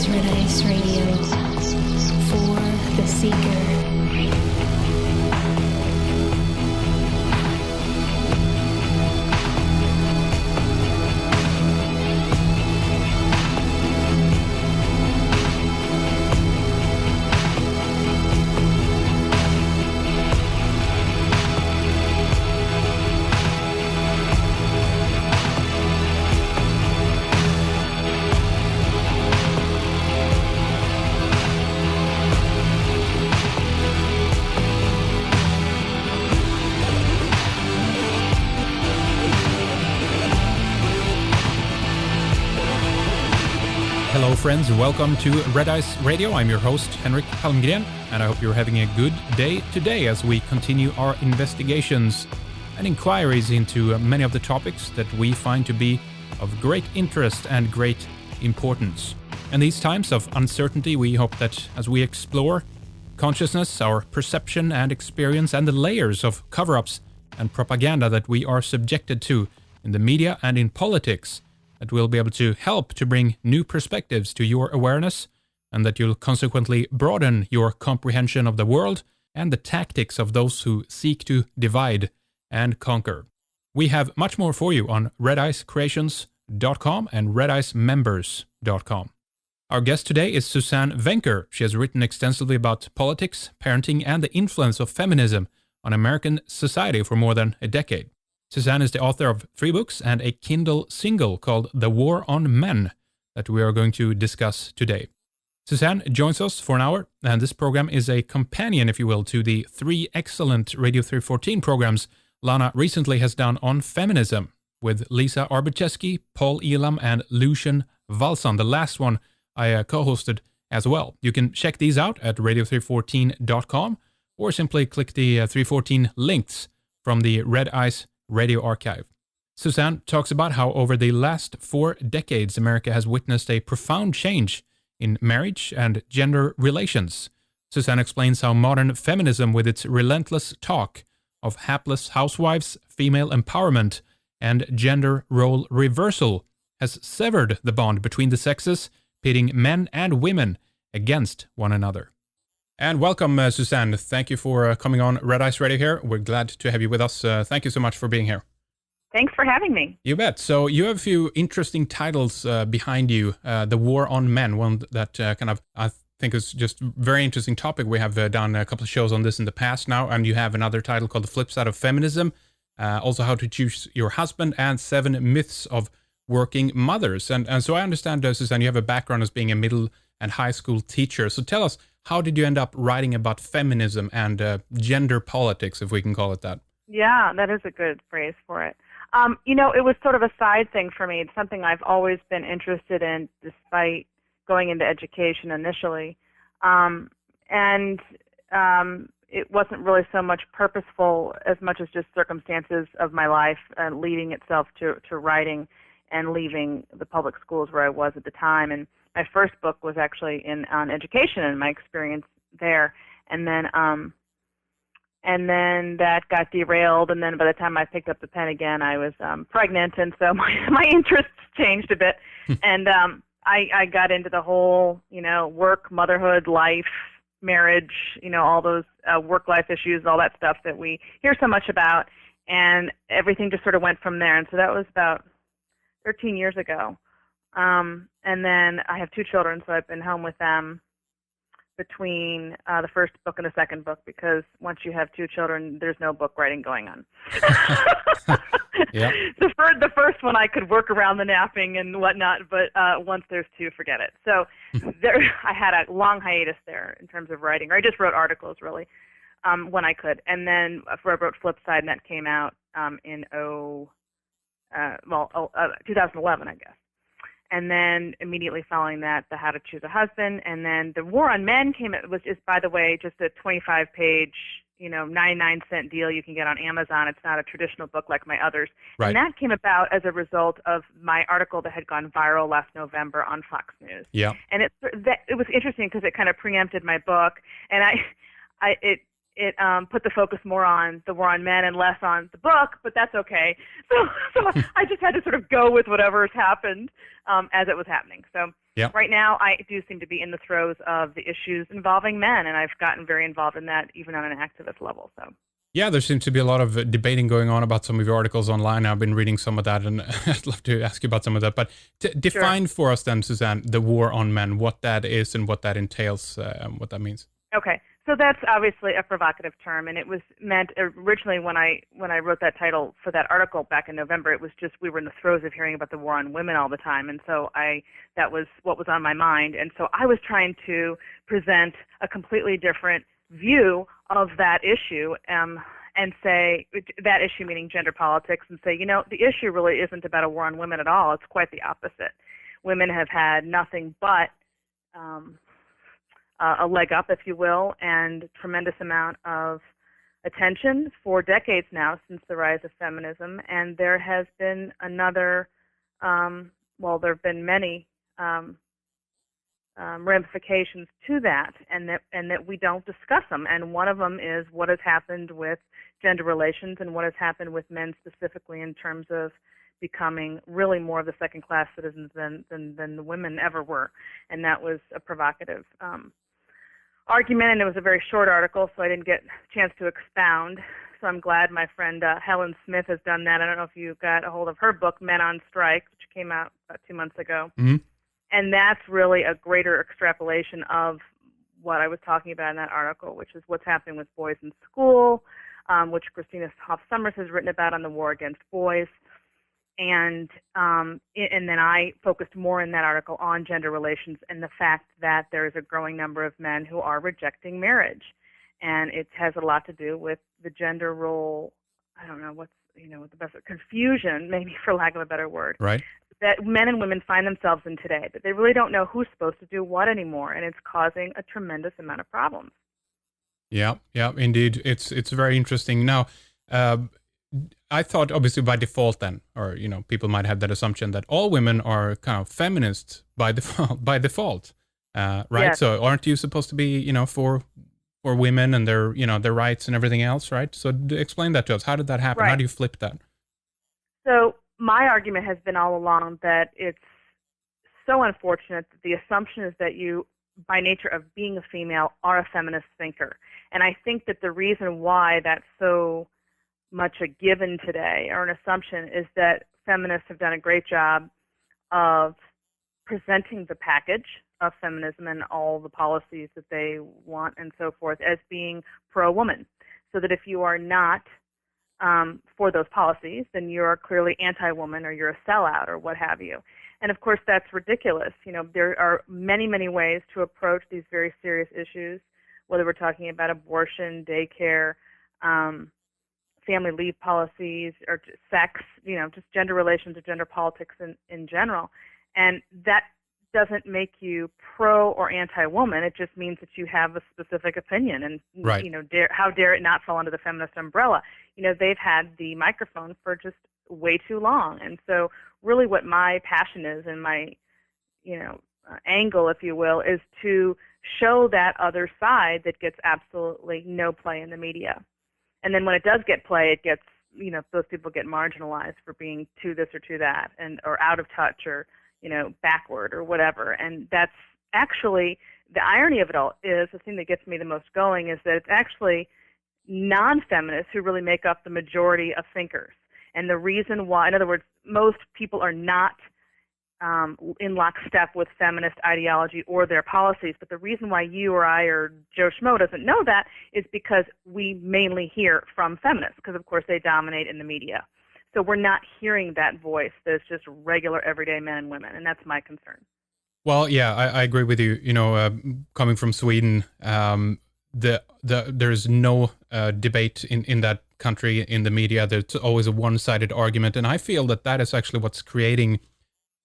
is Red Ice Radio for the Seeker. Hello friends, welcome to Red Ice Radio. I'm your host, Henrik Palmgren, and I hope you're having a good day today as we continue our investigations and inquiries into many of the topics that we find to be of great interest and great importance. In these times of uncertainty, we hope that as we explore consciousness, our perception and experience, and the layers of cover-ups and propaganda that we are subjected to in the media and in politics, that we'll be able to help to bring new perspectives to your awareness, and that you'll consequently broaden your comprehension of the world and the tactics of those who seek to divide and conquer. We have much more for you on redicecreations.com and redicemembers.com. Our guest today is Suzanne Venker. She has written extensively about politics, parenting, and the influence of feminism on American society for more than a decade. Suzanne is the author of 3 books and a Kindle single called The War on Men that we are going to discuss today. Suzanne joins us for an hour, and this program is a companion, if you will, to the 3 excellent Radio 314 programs Lana recently has done on feminism with Lisa Arbucheski, Paul Elam, and Lucian Valsan. The last one I co-hosted as well. You can check these out at radio314.com or simply click the 314 links from the Red Ice Radio Archive. Suzanne talks about how over the last 4 decades, America has witnessed a profound change in marriage and gender relations. Suzanne explains how modern feminism, with its relentless talk of hapless housewives, female empowerment, and gender role reversal, has severed the bond between the sexes, pitting men and women against one another. And welcome, Suzanne. Thank you for coming on Red Ice Radio here. We're glad to have you with us. Thank you so much for being here. Thanks for having me. You bet. So you have a few interesting titles behind you. The War on Men, one that I think is just a very interesting topic. We have done a couple of shows on this in the past now, and you have another title called The Flip Side of Feminism, also How to Choose Your Husband, and 7 Myths of Working Mothers. And so I understand, Suzanne, you have a background as being a middle and high school teacher. So tell us, how did you end up writing about feminism and gender politics, if we can call it that? Yeah, that is a good phrase for it. It was sort of a side thing for me. It's something I've always been interested in, despite going into education initially. It wasn't really so much purposeful as much as just circumstances of my life leading itself to writing and leaving the public schools where I was at the time. And my first book was actually on education and my experience there, and then that got derailed. And then by the time I picked up the pen again, I was pregnant, and so my interests changed a bit. And I got into the whole, work, motherhood, life, marriage, all those work-life issues, all that stuff that we hear so much about, and everything just sort of went from there. And so that was about 13 years ago. And then I have 2 children, so I've been home with them between the first book and the second book, because once you have 2 children, there's no book writing going on. Yeah. The first one I could work around the napping and whatnot, but once there's 2, forget it. So I had a long hiatus there in terms of writing. Or I just wrote articles, really, when I could. And then I wrote Flipside, and that came out in 2011, I guess. And then immediately following that, the How to Choose a Husband, and then The War on Men came. It was just, by the way, just a 25-page, 99-cent deal you can get on Amazon. It's not a traditional book like my others. Right. And that came about as a result of my article that had gone viral last November on Fox News. Yeah. And it was interesting because it kind of preempted my book, and it put the focus more on The War on Men and less on the book, but that's okay. So I just had to sort of go with whatever has happened as it was happening. So Yeah. Right now, I do seem to be in the throes of the issues involving men, and I've gotten very involved in that even on an activist level. So. Yeah, there seems to be a lot of debating going on about some of your articles online. I've been reading some of that, and I'd love to ask you about some of that. But define for us then, Suzanne, the war on men, what that is and what that entails, what that means. Okay, so that's obviously a provocative term, and it was meant originally when I wrote that title for that article back in November. It was just we were in the throes of hearing about the war on women all the time, and so that was what was on my mind, and so I was trying to present a completely different view of that issue, and say that issue meaning gender politics, and say, the issue really isn't about a war on women at all. It's quite the opposite. Women have had nothing but a leg up, if you will, and tremendous amount of attention for decades now since the rise of feminism, and there has been there have been many ramifications to that, and that we don't discuss them. And one of them is what has happened with gender relations and what has happened with men specifically in terms of becoming really more of the second-class citizens than the women ever were. And that was a provocative argument, and it was a very short article, so I didn't get a chance to expound. So I'm glad my friend Helen Smith has done that. I don't know if you got a hold of her book, Men on Strike, which came out about 2 months ago. Mm-hmm. And that's really a greater extrapolation of what I was talking about in that article, which is what's happening with boys in school, which Christina Hoff Sommers has written about on the war against boys. And then I focused more in that article on gender relations and the fact that there is a growing number of men who are rejecting marriage. And it has a lot to do with the gender role, I don't know what's, the best, confusion, maybe for lack of a better word. Right. That men and women find themselves in today, that they really don't know who's supposed to do what anymore, and it's causing a tremendous amount of problems. Yeah, indeed. It's very interesting. Now, I thought obviously by default then, or, people might have that assumption that all women are kind of feminists by default, right? Yes. So aren't you supposed to be, for women and their, their rights and everything else, right? So explain that to us. How did that happen? Right. How do you flip that? So my argument has been all along that it's so unfortunate that the assumption is that you, by nature of being a female, are a feminist thinker. And I think that the reason why that's so much a given today, or an assumption, is that feminists have done a great job of presenting the package of feminism and all the policies that they want and so forth as being pro-woman. So that if you are not for those policies, then you're clearly anti-woman or you're a sellout or what have you. And of course, that's ridiculous. There are many, many ways to approach these very serious issues, whether we're talking about abortion, daycare, family leave policies, or sex, just gender relations or gender politics in general. And that doesn't make you pro or anti-woman. It just means that you have a specific opinion, and right. How dare it not fall under the feminist umbrella? They've had the microphone for just way too long, and so really, what my passion is, and my angle, if you will, is to show that other side that gets absolutely no play in the media. And then when it does get play, it gets those people get marginalized for being to this or to that, or out of touch, or backward or whatever. And that's actually the irony of it all. Is the thing that gets me the most going is that it's actually non-feminists who really make up the majority of thinkers. And the reason why, in other words, most people are not in lockstep with feminist ideology or their policies. But the reason why you or I or Joe Schmo doesn't know that is because we mainly hear from feminists, because of course they dominate in the media. So we're not hearing that voice. There's just regular everyday men and women, and that's my concern. Well, yeah, I agree with you. Coming from Sweden, there's no debate in that country in the media. There's always a one-sided argument, and I feel that is actually what's creating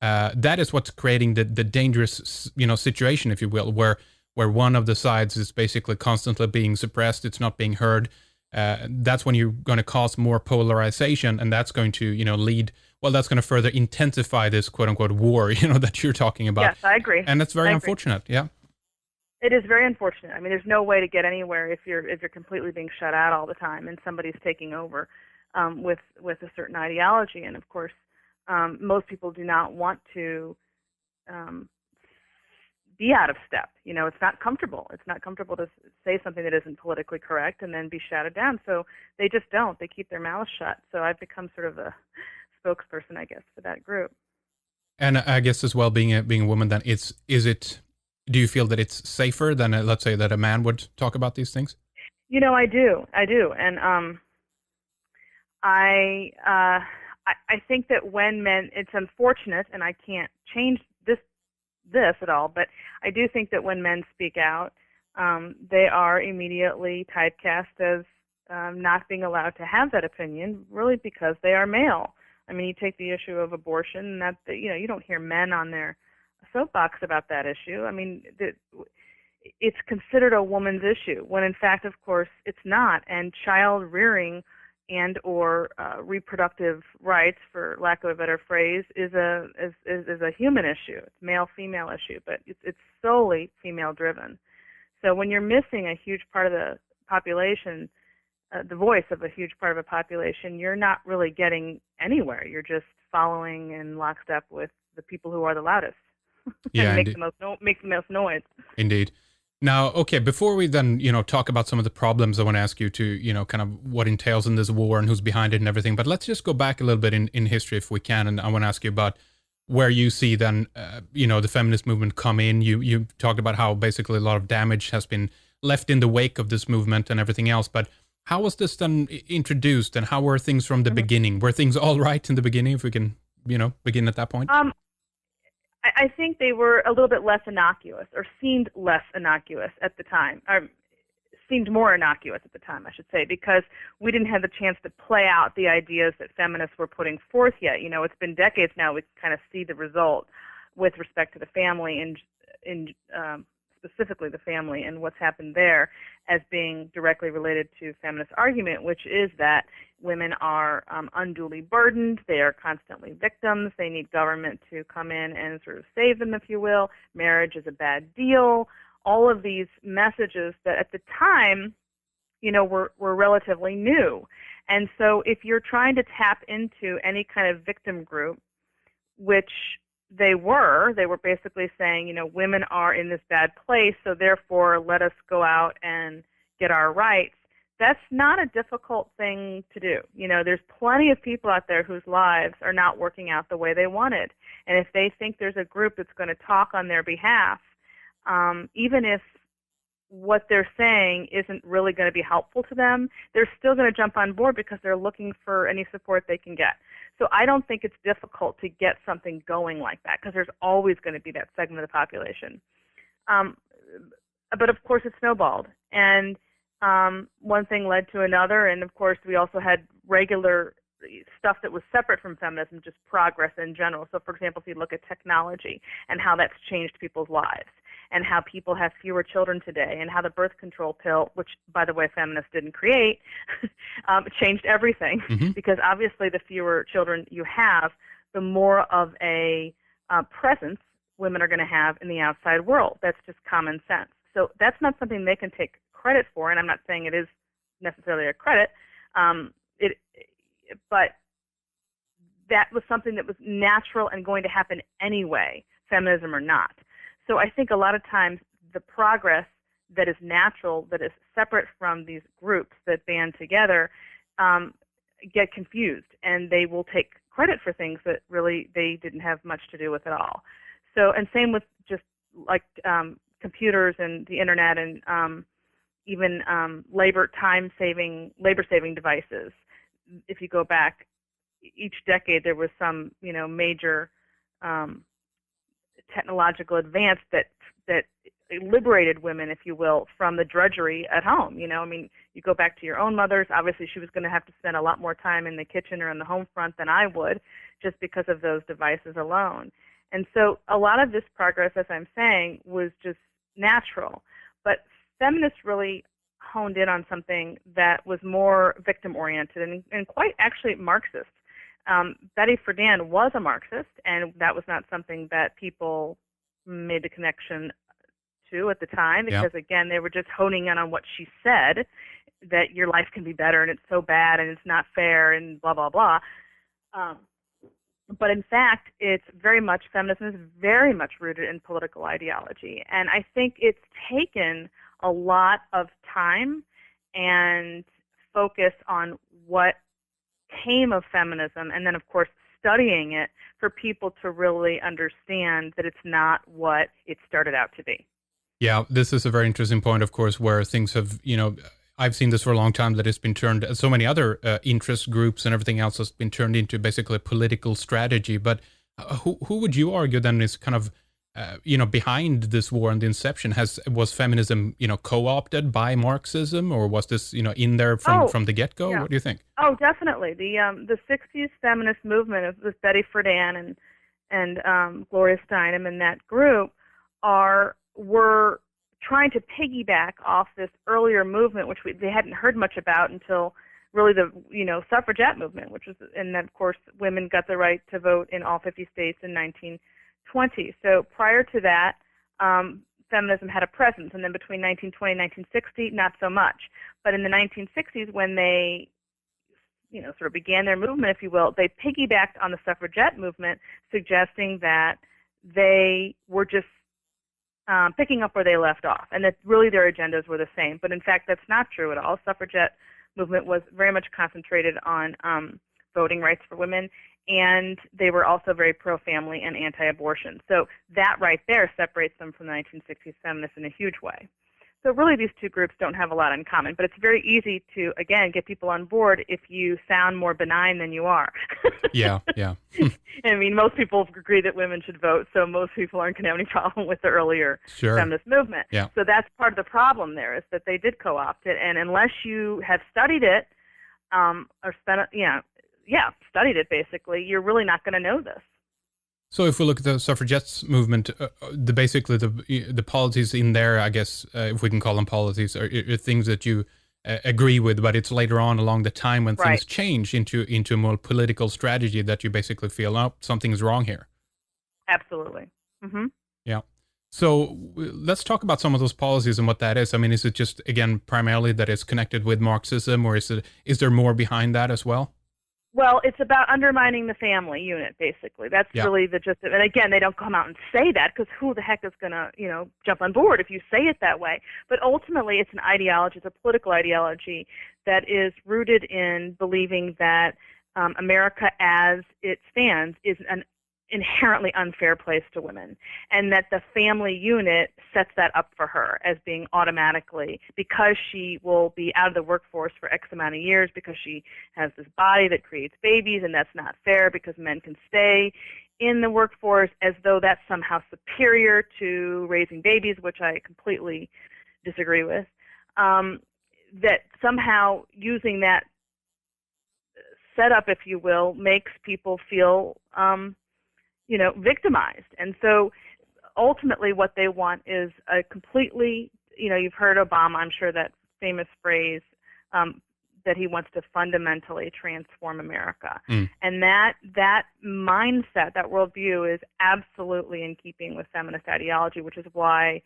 the dangerous situation, if you will, where one of the sides is basically constantly being suppressed. It's not being heard. That's when you're going to cause more polarization, and that's going to lead. Well, that's going to further intensify this quote unquote war that you're talking about. Yes, I agree. And that's very unfortunate. Yeah. It is very unfortunate. I mean, there's no way to get anywhere if you're completely being shut out all the time and somebody's taking over with a certain ideology. And of course, most people do not want to be out of step. It's not comfortable. It's not comfortable to say something that isn't politically correct and then be shouted down. So they just don't. They keep their mouths shut. So I've become sort of a spokesperson, I guess, for that group. And I guess as well, being a woman, then do you feel that it's safer than let's say that a man would talk about these things? I do, and I think that when men, it's unfortunate, and I can't change this at all, but I do think that when men speak out, they are immediately typecast as not being allowed to have that opinion, really because they are male. I mean, you take the issue of abortion, and you don't hear men on their soapbox about that issue. I mean, it's considered a woman's issue, when in fact, of course, it's not. And child rearing and or reproductive rights, for lack of a better phrase, is a human issue. It's male-female issue, but it's solely female-driven. So when you're missing a huge part of the population, the voice of a huge part of a population, you're not really getting anywhere. You're just following in lockstep with the people who are the loudest. Yeah, and make the most noise. Indeed. Now, okay, before we then, talk about some of the problems, I want to ask you to, kind of what entails in this war and who's behind it and everything. But let's just go back a little bit in history if we can. And I want to ask you about where you see then, the feminist movement come in. You talked about how basically a lot of damage has been left in the wake of this movement and everything else. But how was this then introduced, and how were things from the beginning? Were things all right in the beginning, if we can, begin at that point? I think they were a little bit less innocuous, or seemed less innocuous at the time, or seemed more innocuous at the time, I should say, because we didn't have the chance to play out the ideas that feminists were putting forth yet. It's been decades now. We kind of see the result with respect to the family and specifically the family and what's happened there as being directly related to feminist argument, which is that women are unduly burdened. They are constantly victims. They need government to come in and sort of save them, if you will. Marriage is a bad deal. All of these messages that at the time, were relatively new. And so if you're trying to tap into any kind of victim group, which they were basically saying, women are in this bad place, so therefore let us go out and get our rights. That's not a difficult thing to do. There's plenty of people out there whose lives are not working out the way they wanted. And if they think there's a group that's going to talk on their behalf, even if what they're saying isn't really going to be helpful to them, they're still going to jump on board because they're looking for any support they can get. So I don't think it's difficult to get something going like that, because there's always going to be that segment of the population. But of course it snowballed, and one thing led to another, and of course we also had regular stuff that was separate from feminism, just progress in general. So for example, if you look at technology and how that's changed people's lives, and how people have fewer children today, and how the birth control pill, which, by the way, feminists didn't create, changed everything. Mm-hmm. Because obviously the fewer children you have, the more of a presence women are going to have in the outside world. That's just common sense. So that's not something they can take credit for, and I'm not saying it is necessarily a credit, but that was something that was natural and going to happen anyway, feminism or not. So I think a lot of times the progress that is natural, that is separate from these groups that band together, get confused, and they will take credit for things that really they didn't have much to do with at all. So, and same with just like computers and the internet, and even labor saving devices. If you go back each decade, there was some major technological advance that liberated women, if you will, from the drudgery at home. You go back to your own mothers. Obviously, she was going to have to spend a lot more time in the kitchen or in the home front than I would, just because of those devices alone. And so a lot of this progress, as I'm saying, was just natural. But feminists really honed in on something that was more victim-oriented and quite actually Marxist. Betty Friedan was a Marxist, and that was not something that people made the connection to at the time, because, again, they were just honing in on what she said, that your life can be better, and it's so bad, and it's not fair, and blah, blah, blah. But in fact, feminism is very much rooted in political ideology. And I think it's taken a lot of time and focus on what came of feminism, and then, of course, studying it for people to really understand that it's not what it started out to be. Yeah, this is a very interesting point, of course, where things have, I've seen this for a long time, that it's been turned, so many other interest groups and everything else has been turned into basically a political strategy. But who would you argue then is kind of, behind this war and the inception? Was feminism, co-opted by Marxism, or was this, in there from the get-go? Yeah. What do you think? Oh, definitely. The 60s feminist movement with Betty Friedan and Gloria Steinem and that group were trying to piggyback off this earlier movement, which they hadn't heard much about until really the suffragette movement, and then of course women got the right to vote in all 50 states in 1920. So prior to that, feminism had a presence, and then between 1920 and 1960, not so much. But in the 1960s, when they sort of began their movement, if you will, they piggybacked on the suffragette movement, suggesting that they were just picking up where they left off, and that really their agendas were the same. But in fact, that's not true at all. Suffragette movement was very much concentrated on voting rights for women, and they were also very pro-family and anti-abortion. So that right there separates them from the 1960s feminists in a huge way. So really these two groups don't have a lot in common, but it's very easy to, again, get people on board if you sound more benign than you are. Yeah. I mean, most people agree that women should vote, so most people aren't going to have any problem with the earlier feminist movement. Yeah. So that's part of the problem there, is that they did co-opt it, and unless you have studied it, studied it basically, you're really not going to know this. So if we look at the suffragettes movement, basically the policies in there, I guess, if we can call them policies, are things that you agree with, but it's later on along the time when things change into a more political strategy that you basically feel, oh, something's wrong here. Absolutely. Mm-hmm. Yeah. So let's talk about some of those policies and what that is. I mean, is it just, again, primarily that it's connected with Marxism, or is there more behind that as well? Well, it's about undermining the family unit, basically. That's really the gist of it. And again, they don't come out and say that, because who the heck is going to, jump on board if you say it that way? But ultimately, it's an ideology, it's a political ideology that is rooted in believing that America as it stands is an inherently unfair place to women, and that the family unit sets that up for her as being automatically, because she will be out of the workforce for X amount of years, because she has this body that creates babies, and that's not fair because men can stay in the workforce, as though that's somehow superior to raising babies, which I completely disagree with. That somehow using that setup, if you will, makes people feel victimized. And so ultimately what they want is a completely, you've heard Obama, I'm sure, that famous phrase, that he wants to fundamentally transform America. And that mindset, that worldview, is absolutely in keeping with feminist ideology, which is why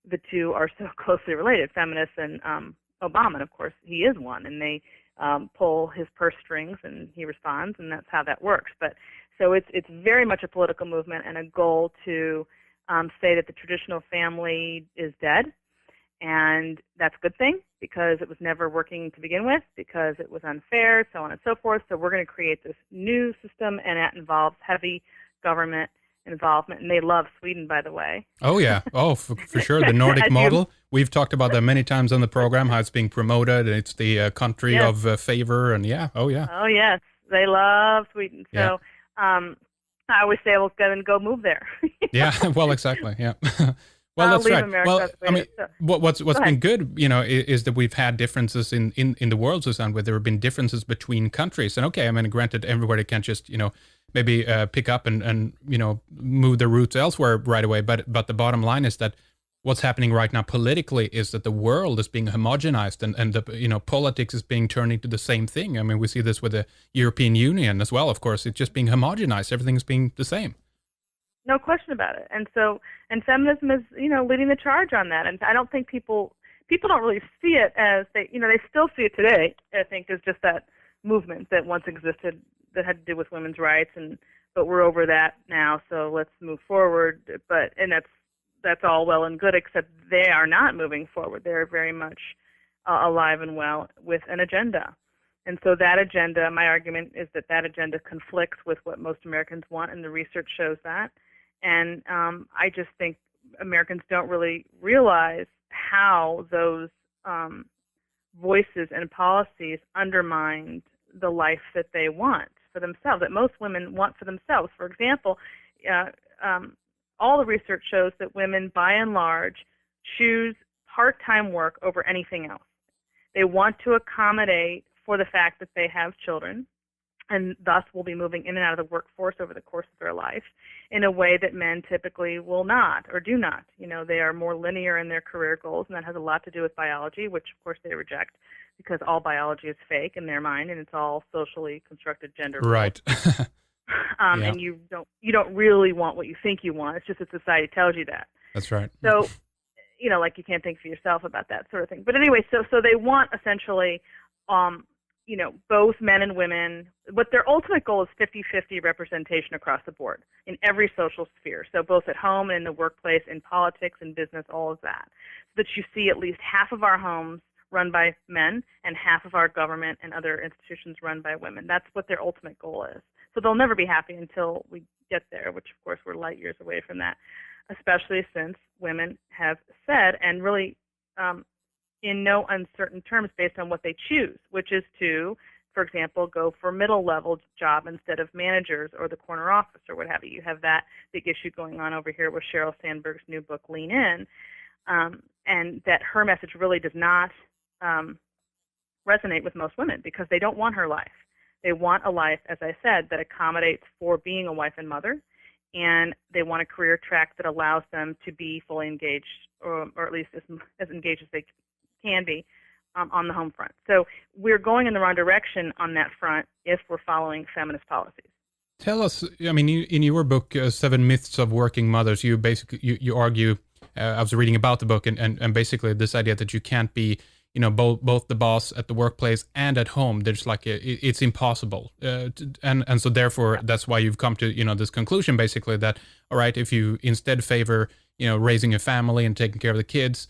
the two are so closely related, feminists and Obama. And of course, he is one, and they pull his purse strings and he responds, and that's how that works. But so it's very much a political movement and a goal to say that the traditional family is dead, and that's a good thing because it was never working to begin with, because it was unfair, so on and so forth. So we're going to create this new system, and that involves heavy government involvement. And they love Sweden, by the way. Oh, yeah. Oh, for sure. The Nordic model. We've talked about that many times on the program, how it's being promoted, and it's the country of favor. And Oh, yes. They love Sweden. So I always say, well, go move there. Yeah, well, exactly. Yeah. Well, that's right. America, well, I mean, what's been good, is that we've had differences in the world, Suzanne, where there have been differences between countries. And okay, I mean, granted, everybody can't just, maybe pick up and move their roots elsewhere right away. But the bottom line is that what's happening right now politically is that the world is being homogenized, and the politics is being turned into the same thing. I mean, we see this with the European Union as well. Of course, it's just being homogenized. Everything's being the same. No question about it. And feminism is, leading the charge on that. And I don't think people don't really see it as they still see it today, I think, as just that movement that once existed that had to do with women's rights and but we're over that now, so let's move forward. And that's all well and good, except they are not moving forward. They're very much alive and well with an agenda. And so that agenda, my argument is that agenda conflicts with what most Americans want, and the research shows that. And I just think Americans don't really realize how those voices and policies undermine the life that they want for themselves, that most women want for themselves. For example, all the research shows that women, by and large, choose part-time work over anything else. They want to accommodate for the fact that they have children, and thus will be moving in and out of the workforce over the course of their life in a way that men typically will not or do not. They are more linear in their career goals, and that has a lot to do with biology, which of course they reject because all biology is fake in their mind, and it's all socially constructed gender roles. Right. Yeah. And you don't really want what you think you want. It's just that society tells you that. That's right. So, like you can't think for yourself about that sort of thing. But anyway, so they want essentially both men and women. What their ultimate goal is 50-50 representation across the board in every social sphere. So both at home and in the workplace, in politics and business, all of that. So that you see at least half of our homes run by men and half of our government and other institutions run by women. That's what their ultimate goal is. So they'll never be happy until we get there, which of course we're light years away from that, especially since women have said, and really in no uncertain terms based on what they choose, which is to, for example, go for middle-level job instead of managers or the corner office or what have you. You have that big issue going on over here with Sheryl Sandberg's new book, Lean In, and that her message really does not resonate with most women because they don't want her life. They want a life, as I said, that accommodates for being a wife and mother, and they want a career track that allows them to be fully engaged, or at least as engaged as they can be on the home front. So we're going in the wrong direction on that front if we're following feminist policies. Tell us, in your book, 7 Myths of Working Mothers, you basically, you argue, I was reading about the book, and basically this idea that you can't be, both the boss at the workplace and at home. There's it's impossible. And so therefore, that's why you've come to, this conclusion, basically, that, all right, if you instead favor, raising a family and taking care of the kids,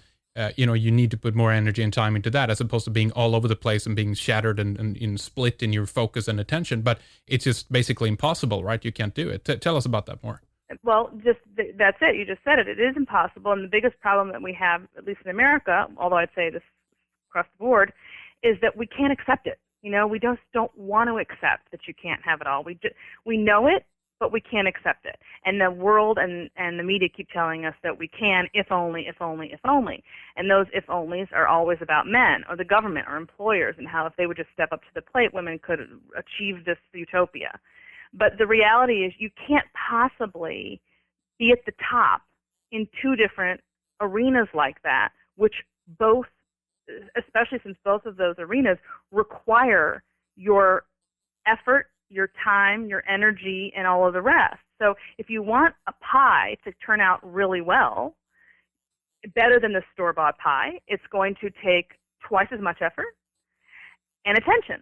you need to put more energy and time into that as opposed to being all over the place and being shattered and split in your focus and attention. But it's just basically impossible, right? You can't do it. Tell us about that more. Well, that's it. You just said it. It is impossible. And the biggest problem that we have, at least in America, although I'd say this across the board, is that we can't accept it. We just don't want to accept that you can't have it all. We know it, but we can't accept it. And the world and the media keep telling us that we can, if only, if only, if only. And those if onlys are always about men or the government or employers, and how if they would just step up to the plate, women could achieve this utopia. But the reality is you can't possibly be at the top in two different arenas like that, which both, especially since both of those arenas require your effort, your time, your energy, and all of the rest. So if you want a pie to turn out really well, better than the store-bought pie, it's going to take twice as much effort and attention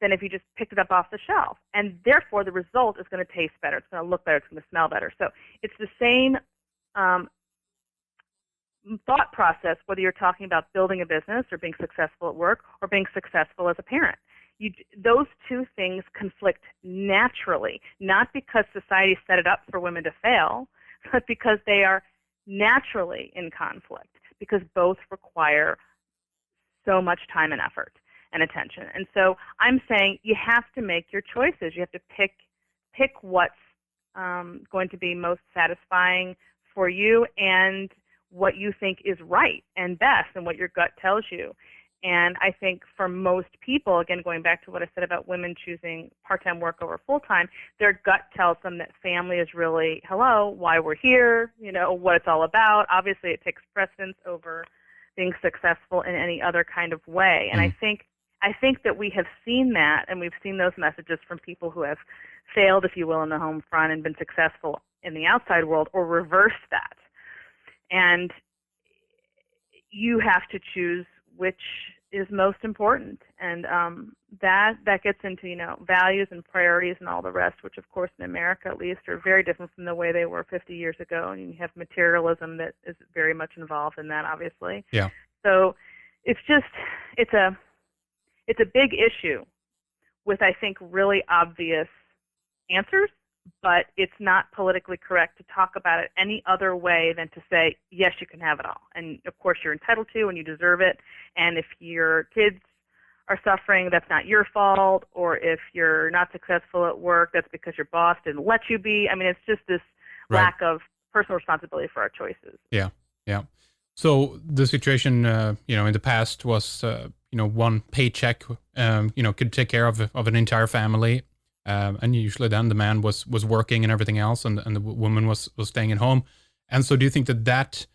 than if you just picked it up off the shelf. And therefore, the result is going to taste better. It's going to look better. It's going to smell better. So it's the same thought process, whether you're talking about building a business or being successful at work or being successful as a parent. Those two things conflict naturally, not because society set it up for women to fail, but because they are naturally in conflict, because both require so much time and effort and attention. And so I'm saying you have to make your choices. You have to pick what's going to be most satisfying for you and what you think is right and best and what your gut tells you. And I think for most people, again, going back to what I said about women choosing part-time work over full-time, their gut tells them that family is really, why we're here, what it's all about. Obviously, it takes precedence over being successful in any other kind of way. And I think that we have seen that, and we've seen those messages from people who have failed, if you will, in the home front and been successful in the outside world, or reversed that. And you have to choose which is most important. And that gets into, values and priorities and all the rest, which of course in America at least are very different from the way they were 50 years ago. And you have materialism that is very much involved in that, obviously. Yeah. So it's a big issue with, I think, really obvious answers, but it's not politically correct to talk about it any other way than to say, yes, you can have it all. And of course you're entitled to and you deserve it. And if your kids are suffering, that's not your fault. Or if you're not successful at work, that's because your boss didn't let you be. I mean, it's just this lack of personal responsibility for our choices. Yeah, yeah. So the situation, in the past was, one paycheck, could take care of an entire family. And usually then the man was working and everything else, and the woman was staying at home. And so do you think that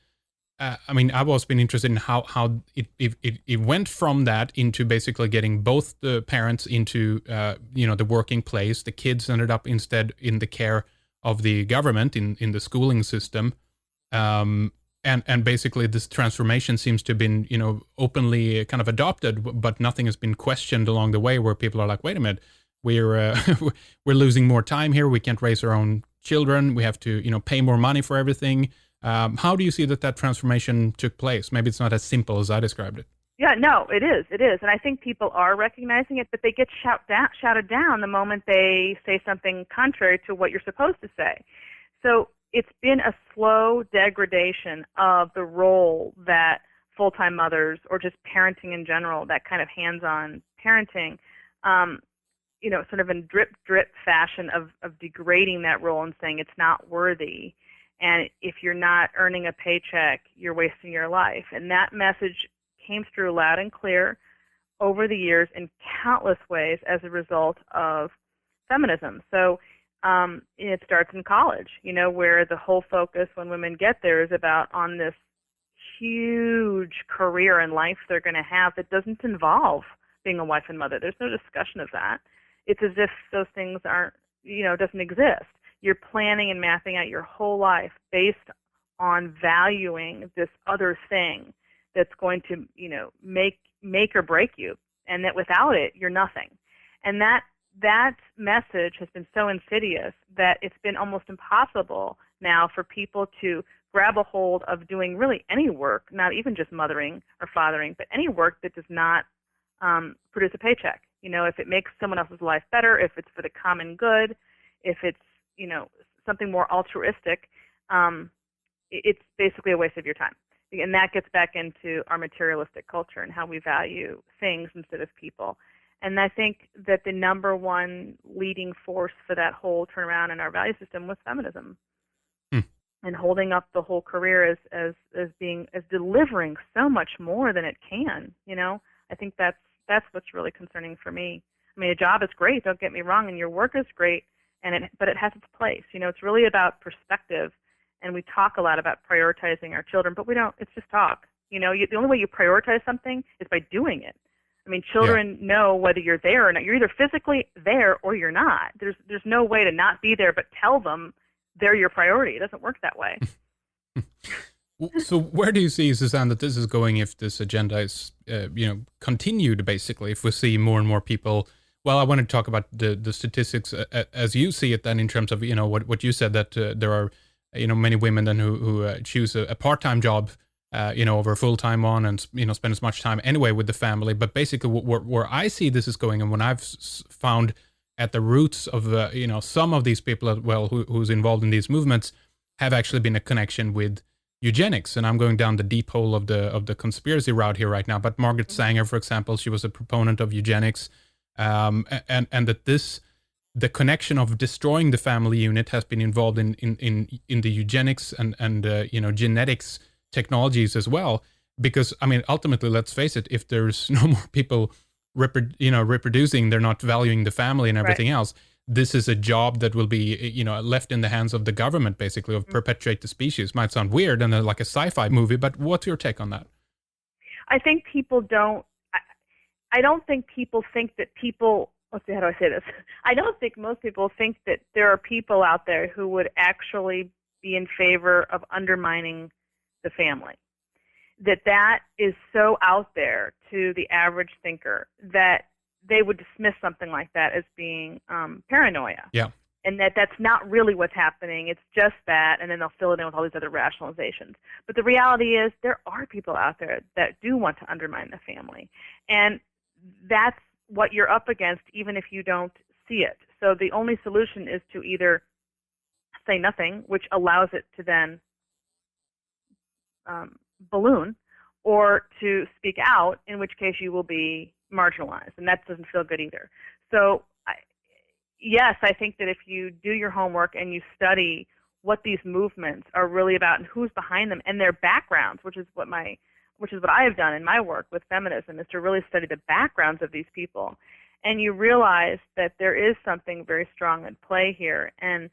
I've always been interested in how it went from that into basically getting both the parents into, the working place. The kids ended up instead in the care of the government in the schooling system. And basically this transformation seems to have been, openly kind of adopted, but nothing has been questioned along the way where people are like, wait a minute, we're losing more time here. We can't raise our own children. We have to, pay more money for everything. How do you see that transformation took place? Maybe it's not as simple as I described it. Yeah, no, it is. And I think people are recognizing it, but they get shouted down the moment they say something contrary to what you're supposed to say. So it's been a slow degradation of the role that full-time mothers, or just parenting in general, that kind of hands-on parenting, sort of in drip fashion of degrading that role and saying it's not worthy. And if you're not earning a paycheck, you're wasting your life. And that message came through loud and clear over the years in countless ways as a result of feminism. So it starts in college, where the whole focus when women get there is about on this huge career and life they're going to have that doesn't involve being a wife and mother. There's no discussion of that. It's as if those things aren't, doesn't exist. You're planning and mapping out your whole life based on valuing this other thing that's going to, make or break you, and that without it, you're nothing. And that message has been so insidious that it's been almost impossible now for people to grab a hold of doing really any work, not even just mothering or fathering, but any work that does not produce a paycheck. If it makes someone else's life better, if it's for the common good, if it's, something more altruistic, it's basically a waste of your time. And that gets back into our materialistic culture and how we value things instead of people. And I think that the number one leading force for that whole turnaround in our value system was feminism. And holding up the whole career as delivering so much more than it can. I think that's what's really concerning for me. I mean, a job is great, don't get me wrong, and your work is great, but it has its place. It's really about perspective, and we talk a lot about prioritizing our children, but we don't. It's just talk. The only way you prioritize something is by doing it. I mean, children know whether you're there or not. You're either physically there or you're not. There's no way to not be there, but tell them they're your priority. It doesn't work that way. So where do you see, Suzanne, that this is going if this agenda is, continued, basically, if we see more and more people? Well, I want to talk about the statistics as you see it then in terms of, what you said, that there are, many women then who choose a part-time job, over a full-time one and, spend as much time anyway with the family. But basically where I see this is going, and when I've found at the roots of, some of these people as well who's involved in these movements have actually been a connection with eugenics. And I'm going down the deep hole of the conspiracy route here right now. But Margaret Sanger, for example, she was a proponent of eugenics, and that the connection of destroying the family unit has been involved in the eugenics and genetics technologies as well. Because ultimately, let's face it, if there's no more people reproducing, they're not valuing the family and everything else. This is a job that will be, left in the hands of the government, basically, of perpetuate the species. Might sound weird and like a sci-fi movie, but what's your take on that? I think people don't. I don't think people think that people. Let's see, how do I say this? I don't think most people think that there are people out there who would actually be in favor of undermining the family. That is so out there to the average thinker that they would dismiss something like that as being paranoia. Yeah. And that's not really what's happening. It's just that, and then they'll fill it in with all these other rationalizations. But the reality is there are people out there that do want to undermine the family. And that's what you're up against, even if you don't see it. So the only solution is to either say nothing, which allows it to then balloon, or to speak out, in which case you will be marginalized. And that doesn't feel good either. So yes, I think that if you do your homework and you study what these movements are really about and who's behind them and their backgrounds, which is what I have done in my work with feminism, is to really study the backgrounds of these people, and you realize that there is something very strong at play here. And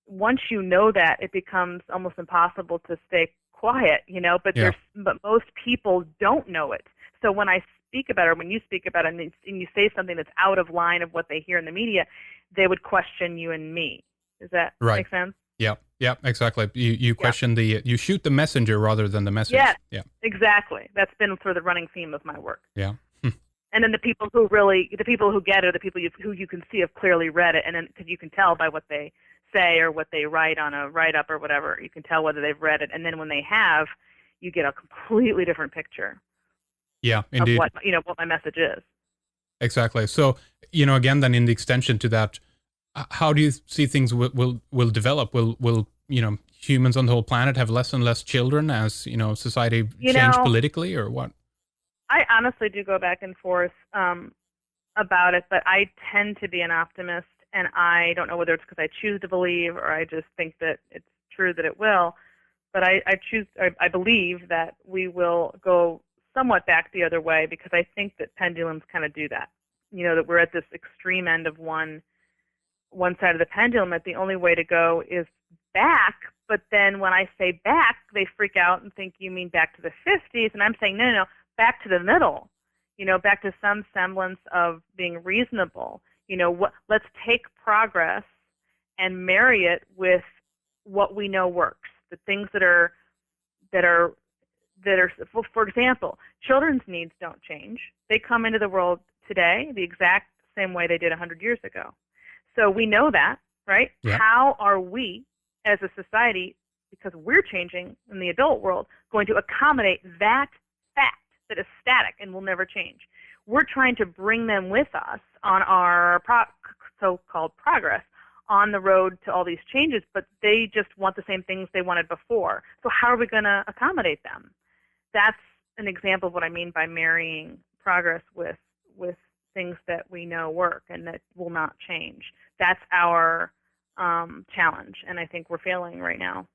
once you know that, it becomes almost impossible to stay quiet, But Yeah. but most people don't know it. So when I speak about it, or when you speak about it, and you say something that's out of line of what they hear in the media, they would question you and me. Does that Right. make sense? Yeah. Yeah. Exactly. You question you shoot the messenger rather than the message. Yes. Yeah. Exactly. That's been sort of the running theme of my work. Yeah. And then the people who get it, are the people who you can see have clearly read it, and then because you can tell by what they say or what they write on a write-up or whatever, you can tell whether they've read it. And then when they have, you get a completely different picture. Yeah. Indeed. Of what my message is. Exactly. So, again, then in the extension to that, how do you see things will develop? Will humans on the whole planet have less and less children as society change politically, or what? I honestly do go back and forth about it, but I tend to be an optimist, and I don't know whether it's because I choose to believe or I just think that it's true that it will. But I believe that we will go somewhat back the other way, because I think that pendulums kind of do that. That we're at this extreme end of one side of the pendulum, that the only way to go is back. But then when I say back, they freak out and think you mean back to the 50s, and I'm saying no, back to the middle. Back to some semblance of being reasonable. Let's take progress and marry it with what we know works. The things that are, for example, children's needs don't change. They come into the world today the exact same way they did 100 years ago. So we know that, right? Yeah. How are we as a society, because we're changing in the adult world, going to accommodate that fact that is static and will never change? We're trying to bring them with us on our so-called progress on the road to all these changes, but they just want the same things they wanted before. So how are we going to accommodate them? That's an example of what I mean by marrying progress with things that we know work and that will not change. That's our challenge, and I think we're failing right now.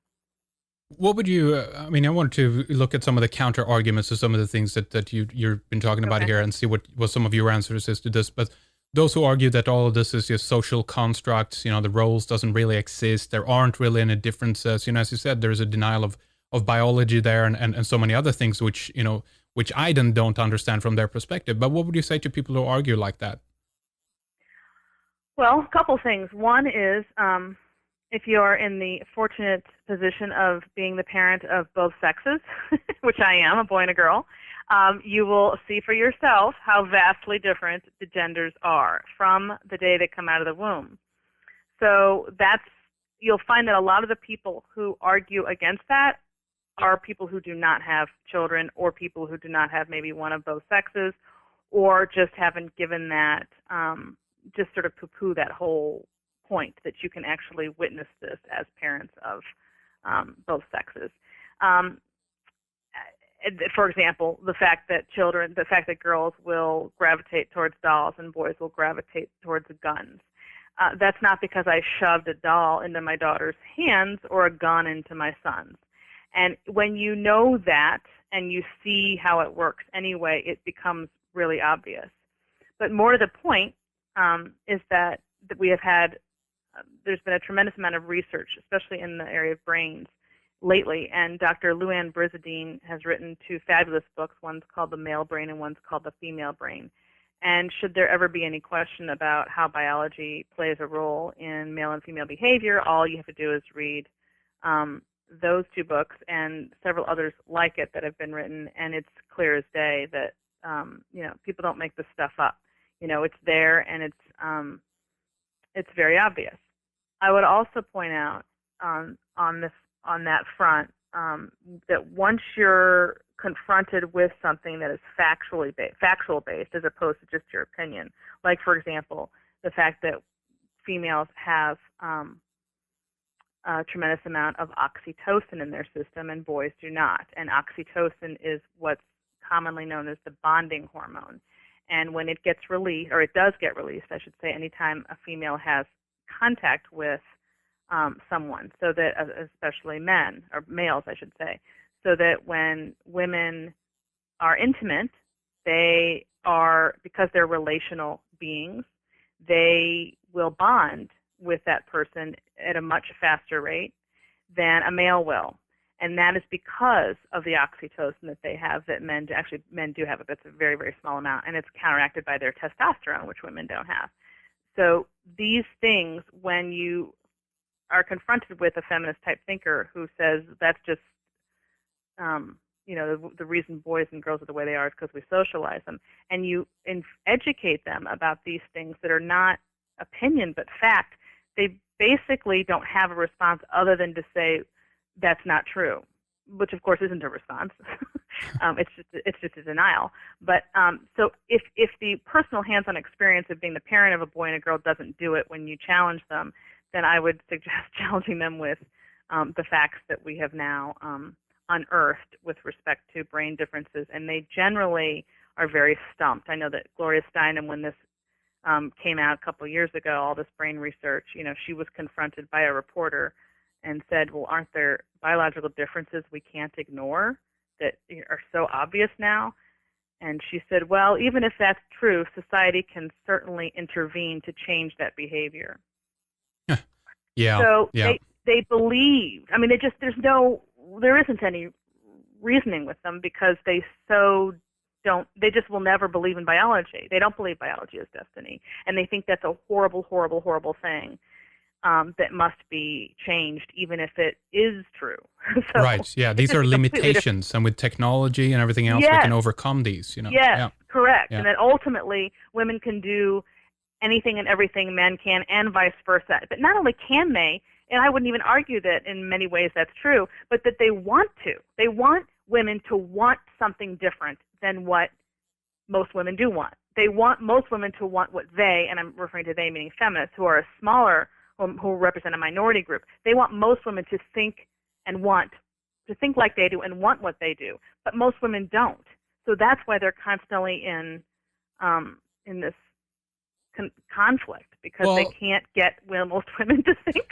What would you, I wanted to look at some of the counter arguments to some of the things that you've been talking about here, and see what some of your answers is to this. But those who argue that all of this is just social constructs, the roles doesn't really exist, there aren't really any differences, as you said, there's a denial of biology there, and so many other things which I then don't understand from their perspective. But what would you say to people who argue like that? Well, a couple things. One is, if you're in the fortunate position of being the parent of both sexes, which I am, a boy and a girl, you will see for yourself how vastly different the genders are from the day they come out of the womb. So you'll find that a lot of the people who argue against that are people who do not have children, or people who do not have maybe one of both sexes, or just haven't given that, just sort of poo-poo that whole point that you can actually witness this as parents of both sexes. For example, the fact that girls will gravitate towards dolls and boys will gravitate towards guns. That's not because I shoved a doll into my daughter's hands or a gun into my son's. And when you know that and you see how it works anyway, it becomes really obvious. But more to the point is that we have had, there's been a tremendous amount of research, especially in the area of brains lately, and Dr. Luann Brizadine has written two fabulous books. One's called The Male Brain and one's called The Female Brain. And should there ever be any question about how biology plays a role in male and female behavior, all you have to do is read those two books and several others like it that have been written, and it's clear as day that people don't make this stuff up. It's there, and it's very obvious. I would also point out on that front that once you're confronted with something that is factual based as opposed to just your opinion, like for example, the fact that females have a tremendous amount of oxytocin in their system and boys do not. And oxytocin is what's commonly known as the bonding hormone. And when it gets released, or it does get released, I should say, anytime a female has contact with someone, so that, especially men, or males, I should say, so that when women are intimate, they are, because they're relational beings, they will bond with that person at a much faster rate than a male will. And that is because of the oxytocin that they have that men do have, but it's a very, very small amount, and it's counteracted by their testosterone, which women don't have. So these things, when you are confronted with a feminist-type thinker who says that's just, the reason boys and girls are the way they are is because we socialize them, and you educate them about these things that are not opinion but fact, they basically don't have a response other than to say that's not true, which of course isn't a response. It's just a denial. But so if the personal hands-on experience of being the parent of a boy and a girl doesn't do it when you challenge them, then I would suggest challenging them with the facts that we have now unearthed with respect to brain differences, and they generally are very stumped. I know that Gloria Steinem, when this came out a couple of years ago, all this brain research, she was confronted by a reporter and said, well, aren't there biological differences we can't ignore that are so obvious now? And she said, well, even if that's true, society can certainly intervene to change that behavior. Yeah. So yeah. They believe. I mean, there isn't any reasoning with them because they just will never believe in biology. They don't believe biology is destiny. And they think that's a horrible, horrible, horrible thing that must be changed, even if it is true. So right. Yeah. These are limitations. And with technology and everything else, yes. we can overcome these, Yes, Yeah. correct. Yeah. And that ultimately women can do anything and everything men can, and vice versa. But not only can they, and I wouldn't even argue that in many ways that's true, but that they want to. They want women to want something different than what most women do want. They want most women to want what they, and I'm referring to they meaning feminists, who are a smaller, who represent a minority group, they want most women to think like they do and want what they do. But most women don't. So that's why they're constantly in this conflict, because they can't get most women to think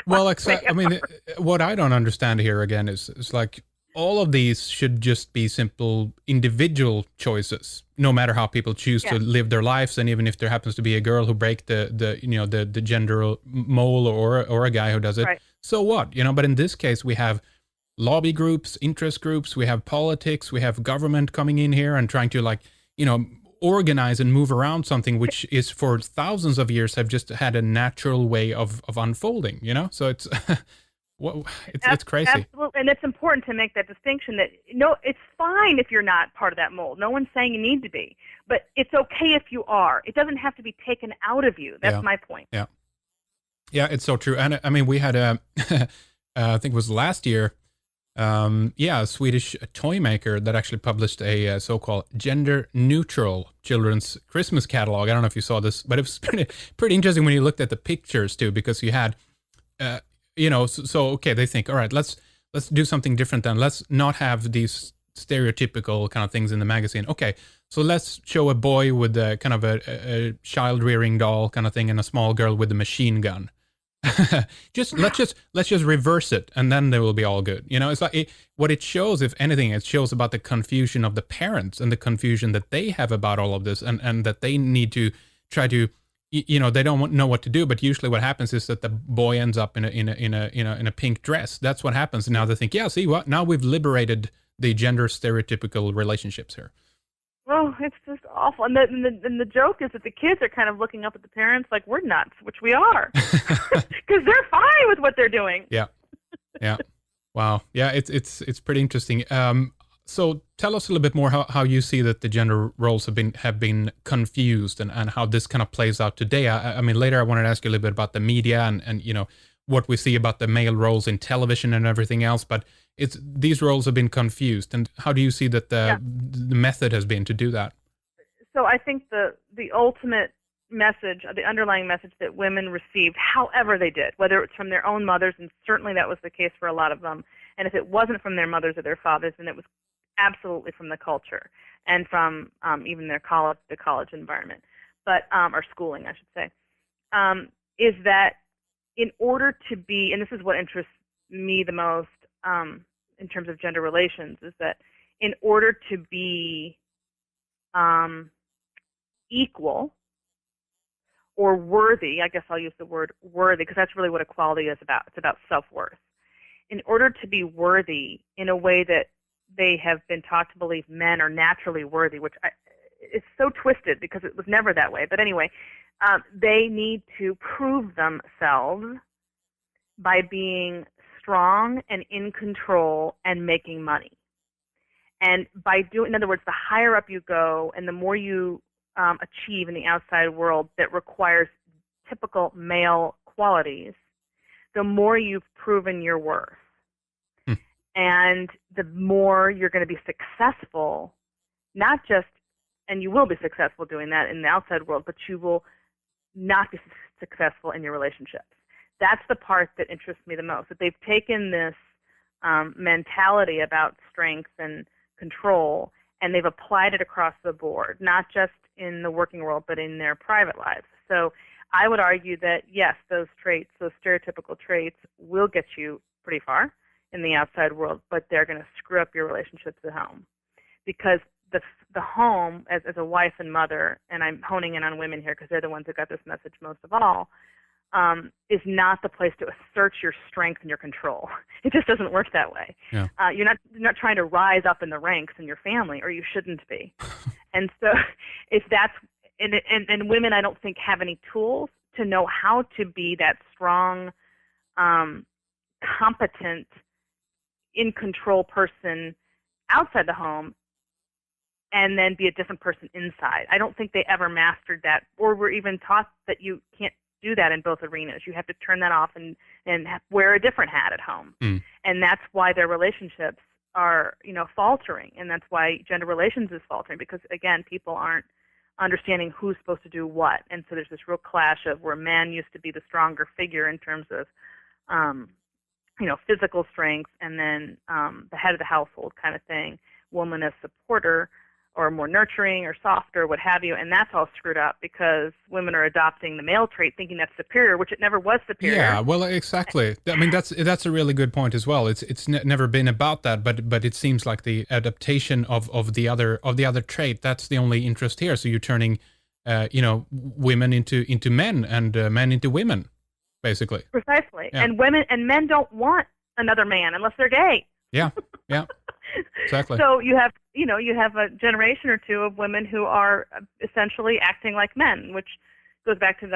what I don't understand here again is like all of these should just be simple individual choices, no matter how people choose to live their lives. And even if there happens to be a girl who breaks the gender mold or a guy who does it, right. So what? But in this case we have lobby groups, interest groups, we have politics, we have government coming in here and trying to organize and move around something which is for thousands of years have just had a natural way of unfolding, so it's it's crazy. Absolutely. And it's important to make that distinction that it's fine if you're not part of that mold. No one's saying you need to be, but it's okay if you are. It doesn't have to be taken out of you. That's my point. Yeah, it's so true. And I mean, we had I think it was last year, a Swedish toy maker that actually published a so-called gender-neutral children's Christmas catalog. I don't know if you saw this, but it was pretty interesting when you looked at the pictures too, because you had, okay, they think, all right, let's do something different then. Let's not have these stereotypical kind of things in the magazine. Okay, so let's show a boy with a kind of a child-rearing doll kind of thing and a small girl with a machine gun. let's just reverse it, and then they will be all good. It's like what it shows, if anything, it shows about the confusion of the parents and the confusion that they have about all of this, and that they need to try to, they don't know what to do. But usually, what happens is that the boy ends up in a pink dress. That's what happens. Now they think, see what? Now we've liberated the gender stereotypical relationships here. Well, it's just awful. And the joke is that the kids are kind of looking up at the parents like we're nuts, which we are, because they're fine with what they're doing. Yeah. Wow. Yeah, it's pretty interesting. So tell us a little bit more how you see that the gender roles have been confused and how this kind of plays out today. I mean, later I wanted to ask you a little bit about the media and what we see about the male roles in television and everything else, but these roles have been confused. And how do you see that the method has been to do that? So I think the ultimate message, the underlying message that women received, however they did, whether it's from their own mothers, and certainly that was the case for a lot of them, and if it wasn't from their mothers or their fathers, then it was absolutely from the culture and from even the college environment, but or schooling, I should say, is that in order to be, and this is what interests me the most in terms of gender relations, is that in order to be equal or worthy, I guess I'll use the word worthy because that's really what equality is about. It's about self-worth. In order to be worthy in a way that they have been taught to believe men are naturally worthy, which is so twisted because it was never that way. But anyway, they need to prove themselves by being strong and in control and making money. And by doing, in other words, the higher up you go and the more you achieve in the outside world that requires typical male qualities, the more you've proven your worth. And the more you're going to be successful, not just, and you will be successful doing that in the outside world, but you will not be successful in your relationships. That's the part that interests me the most, that they've taken this mentality about strength and control, and they've applied it across the board, not just in the working world, but in their private lives. So I would argue that, yes, those traits, those stereotypical traits, will get you pretty far in the outside world, but they're going to screw up your relationships at home. Because the home, as a wife and mother, and I'm honing in on women here because they're the ones that got this message most of all, is not the place to assert your strength and your control. It just doesn't work that way. Yeah. You're not trying to rise up in the ranks in your family, or you shouldn't be. And so if that's, and women I don't think have any tools to know how to be that strong, competent, in control person outside the home and then be a different person inside. I don't think they ever mastered that, or were even taught that you can't do that in both arenas. You have to turn that off and wear a different hat at home. And that's why their relationships are, faltering. And that's why gender relations is faltering, because again, people aren't understanding who's supposed to do what. And so there's this real clash of where man used to be the stronger figure in terms of, physical strength, and then the head of the household kind of thing, woman as supporter or more nurturing or softer, what have you, and that's all screwed up because women are adopting the male trait thinking that's superior, which it never was superior. Yeah, well, exactly. I mean, that's a really good point as well. It's never been about that, but it seems like the adaptation of the other trait, that's the only interest here. So you're turning, women into men and men into women, basically. Precisely. Yeah. And men don't want another man unless they're gay. Yeah. Exactly. So you have a generation or two of women who are essentially acting like men, which goes back to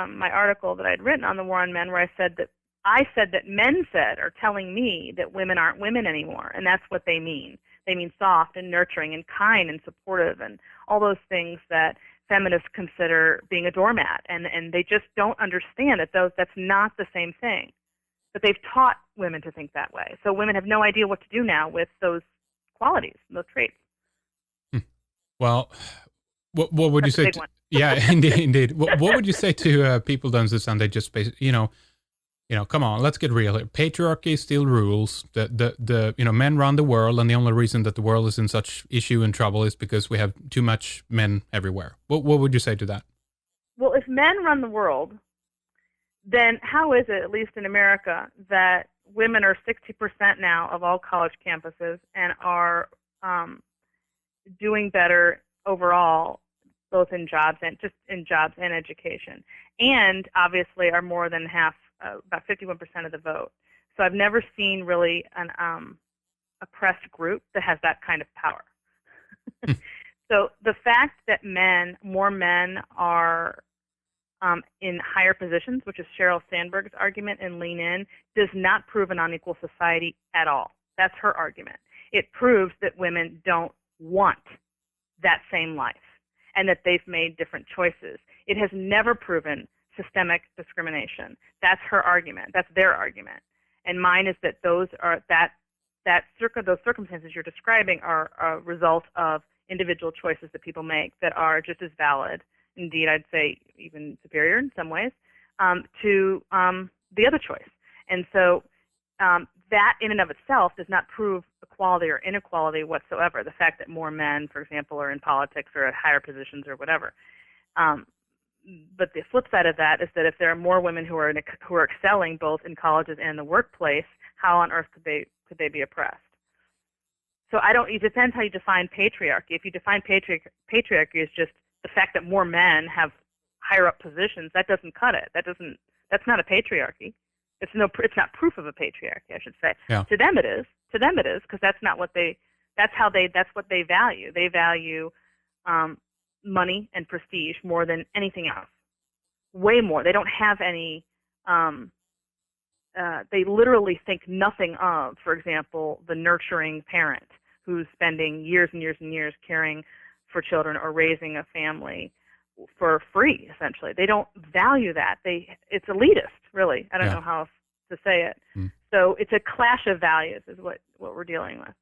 my article that I'd written on the war on men, where I said that men are telling me that women aren't women anymore, and that's what they mean. They mean soft and nurturing and kind and supportive and all those things that feminists consider being a doormat, and they just don't understand that that's not the same thing. But they've taught women to think that way. So women have no idea what to do now with those qualities, those traits. Well, what would you say? Yeah, indeed. What would you say to people, then, Suzanne? They just basically, come on, let's get real here. Patriarchy still rules. The men run the world, and the only reason that the world is in such issue and trouble is because we have too much men everywhere. What would you say to that? Well, if men run the world, then how is it, at least in America, that women are 60% now of all college campuses and are doing better overall, both in jobs and education, and obviously are more than half, about 51% of the vote. So I've never seen really an oppressed group that has that kind of power. So the fact that more men are in higher positions, which is Sheryl Sandberg's argument in Lean In, does not prove an unequal society at all. That's her argument. It proves that women don't want that same life and that they've made different choices. It has never proven systemic discrimination. That's her argument. That's their argument. And mine is that those circumstances you're describing are a result of individual choices that people make that are just as valid, indeed I'd say even superior in some ways, to the other choice. And so that in and of itself does not prove equality or inequality whatsoever. The fact that more men, for example, are in politics or at higher positions or whatever. But the flip side of that is that if there are more women who are excelling both in colleges and the workplace, how on earth could they be oppressed? So it depends how you define patriarchy. If you define patriarchy as just the fact that more men have higher up positions, that doesn't cut it. That's not a patriarchy. It's not proof of a patriarchy, I should say. Yeah. To them it is, because that's what they value. They value money and prestige more than anything else. Way more. They don't have any they literally think nothing of, for example, the nurturing parent who's spending years and years and years caring for children or raising a family for free, essentially. They don't value that. It's elitist, really. I don't know how else to say it. So it's a clash of values is what we're dealing with.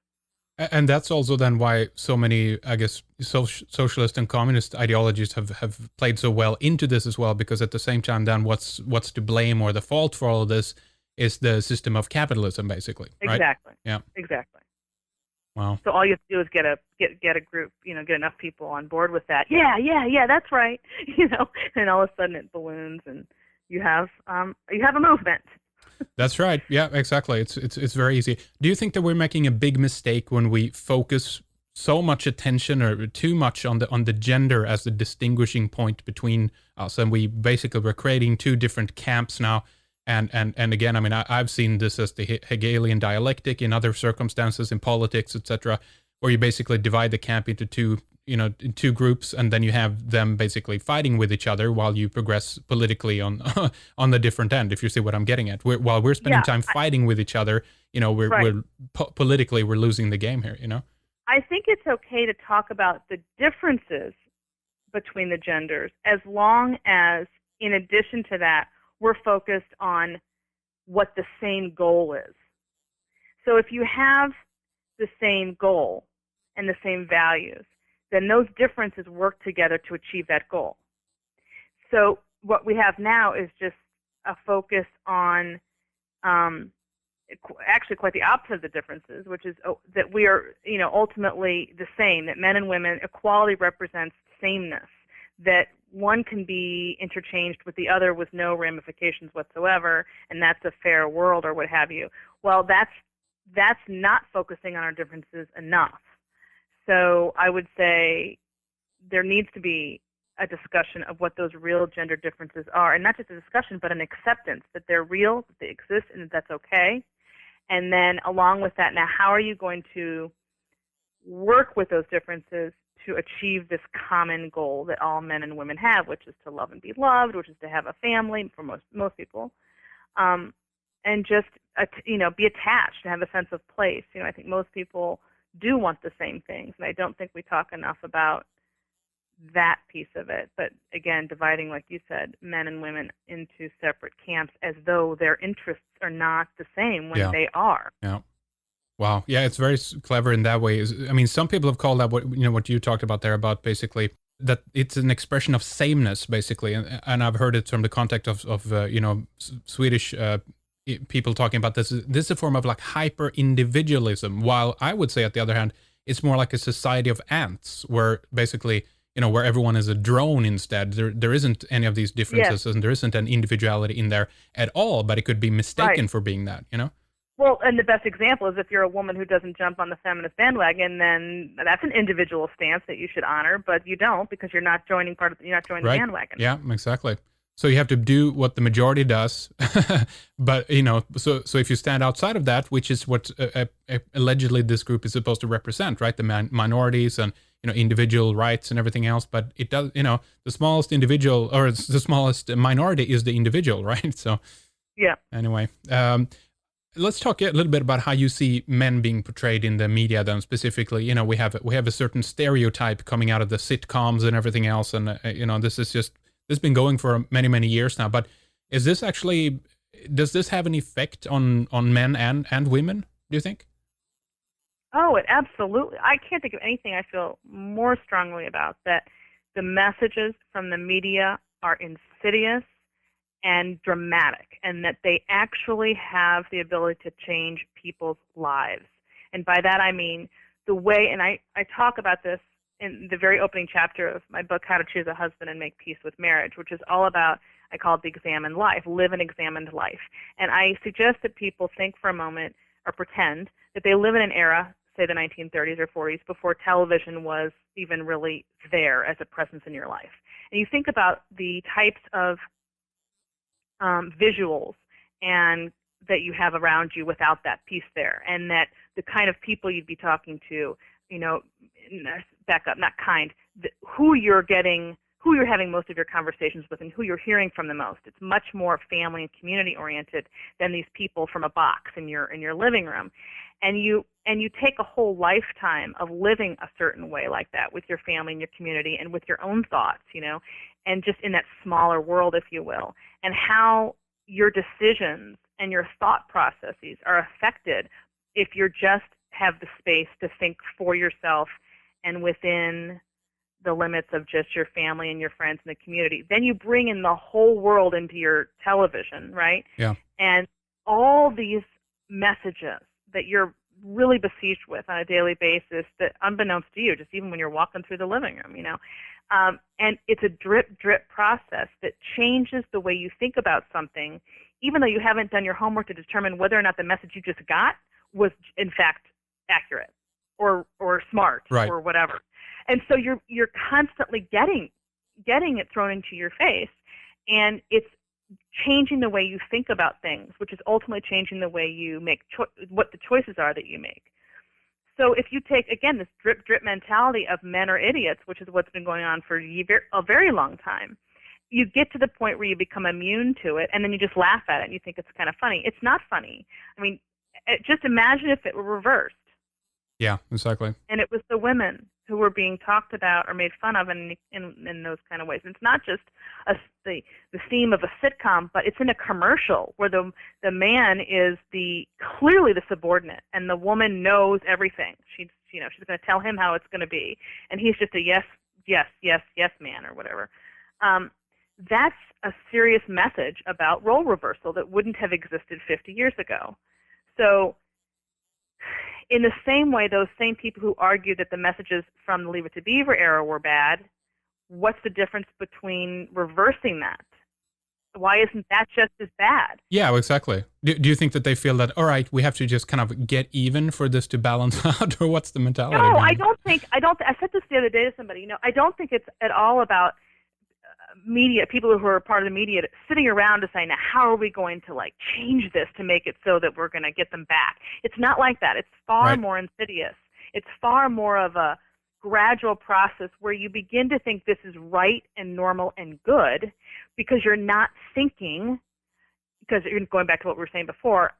And that's also then why so many, I guess, socialist and communist ideologies have played so well into this as well, because at the same time, then what's to blame or the fault for all of this is the system of capitalism, basically. Right? Exactly. Yeah. Exactly. Wow. So all you have to do is get a group, get enough people on board with that. Yeah, that's right. And all of a sudden it balloons, and you have a movement. That's right. Yeah, exactly. It's very easy. Do you think that we're making a big mistake when we focus so much attention or too much on the gender as the distinguishing point between us, and we're creating two different camps now? And again, I mean, I've seen this as the Hegelian dialectic in other circumstances, in politics, etc., where you basically divide the camp into two groups, and then you have them basically fighting with each other while you progress politically on the different end. If you see what I'm getting at, while we're spending time fighting with each other, we're politically we're losing the game here. I think it's okay to talk about the differences between the genders, as long as, in addition to that, we're focused on what the same goal is. So if you have the same goal and the same values, then those differences work together to achieve that goal. So what we have now is just a focus on actually quite the opposite of the differences, which is that we are, ultimately the same, that men and women, equality represents sameness, that one can be interchanged with the other with no ramifications whatsoever, and that's a fair world or what have you. Well, that's not focusing on our differences enough. So I would say there needs to be a discussion of what those real gender differences are, and not just a discussion, but an acceptance that they're real, that they exist, and that that's okay. And then along with that, now how are you going to work with those differences to achieve this common goal that all men and women have, which is to love and be loved, which is to have a family for most people, and just be attached, to have a sense of place. I think most people do want the same things, and I don't think we talk enough about that piece of it. But again, dividing, like you said, men and women into separate camps as though their interests are not the same when they are. Yeah. Wow. Yeah, it's very clever in that way. I mean, some people have called that what you talked about there, about basically that it's an expression of sameness, basically. And I've heard it from the context of Swedish people talking about this. This is a form of like hyper individualism, while I would say, at the other hand, it's more like a society of ants, where basically, where everyone is a drone instead. There isn't any of these differences, and there isn't an individuality in there at all, but it could be mistaken for being that, Well, and the best example is if you're a woman who doesn't jump on the feminist bandwagon, then that's an individual stance that you should honor, but you don't, because you're not joining the bandwagon. Yeah, exactly. So you have to do what the majority does, but so if you stand outside of that, which is what allegedly this group is supposed to represent, right? The minorities and individual rights and everything else, but it does, the smallest individual or the smallest minority is the individual, right? So yeah. Anyway. let's talk a little bit about how you see men being portrayed in the media. Then specifically, we have a certain stereotype coming out of the sitcoms and everything else, and this has been going for many years now. But is this actually, does this have an effect on men and women, do you think? Oh, it absolutely. I can't think of anything I feel more strongly about, that the messages from the media are insidious and dramatic, and that they actually have the ability to change people's lives. And by that I mean the way, and I talk about this in the very opening chapter of my book, How to Choose a Husband and Make Peace with Marriage, which is all about, I call it the examined life, live an examined life. And I suggest that people think for a moment, or pretend, that they live in an era, say the 1930s or 40s, before television was even really there as a presence in your life. And you think about the types of visuals and that you have around you without that piece there, and that the kind of people you'd be talking to, back up, not kind, who you're having most of your conversations with and who you're hearing from the most. It's much more family and community oriented than these people from a box in your living room. And you take a whole lifetime of living a certain way like that with your family and your community and with your own thoughts, and just in that smaller world, if you will, and how your decisions and your thought processes are affected if you just have the space to think for yourself and within the limits of just your family and your friends and the community. Then you bring in the whole world into your television, right? Yeah. And all these messages that you're really besieged with on a daily basis, that unbeknownst to you, just even when you're walking through the living room, and it's a drip process that changes the way you think about something, even though you haven't done your homework to determine whether or not the message you just got was in fact accurate or smart, right, or whatever. And so you're constantly getting it thrown into your face, and it's changing the way you think about things, which is ultimately changing the way you make what the choices are that you make. So if you take, again, this drip mentality of men are idiots, which is what's been going on for a very long time, you get to the point where you become immune to it, and then you just laugh at it and you think it's kind of funny. It's not funny. I mean, just imagine if it were reversed. Yeah, exactly. And it was the women who were being talked about or made fun of in those kind of ways. And it's not just the theme of a sitcom, but it's in a commercial where the man is clearly the subordinate, and the woman knows everything. She's going to tell him how it's going to be, and he's just a yes man or whatever. That's a serious message about role reversal that wouldn't have existed 50 years ago. So in the same way, those same people who argue that the messages from the Leave It to Beaver era were bad, what's the difference between reversing that? Why isn't that just as bad? Yeah, exactly. Do you think that they feel that, all right, we have to just kind of get even for this to balance out, or what's the mentality? No, I said this the other day to somebody, I don't think it's at all about media, people who are part of the media, sitting around deciding, how are we going to change this to make it so that we're going to get them back? It's not like that. It's far more insidious. It's far more of a gradual process where you begin to think this is right and normal and good, because you're not thinking, because you're going back to what we were saying before,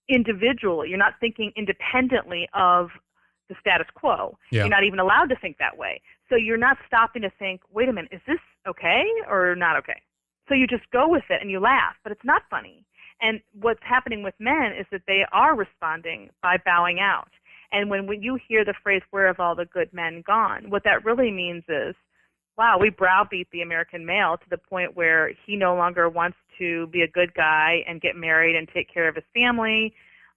individually. You're not thinking independently of the status quo. Yeah. You're not even allowed to think that way. So you're not stopping to think, wait a minute, is this okay or not okay? So you just go with it and you laugh, but it's not funny. And what's happening with men is that they are responding by bowing out. And when you hear the phrase, where have all the good men gone, what that really means is, wow, we browbeat the American male to the point where he no longer wants to be a good guy and get married and take care of his family,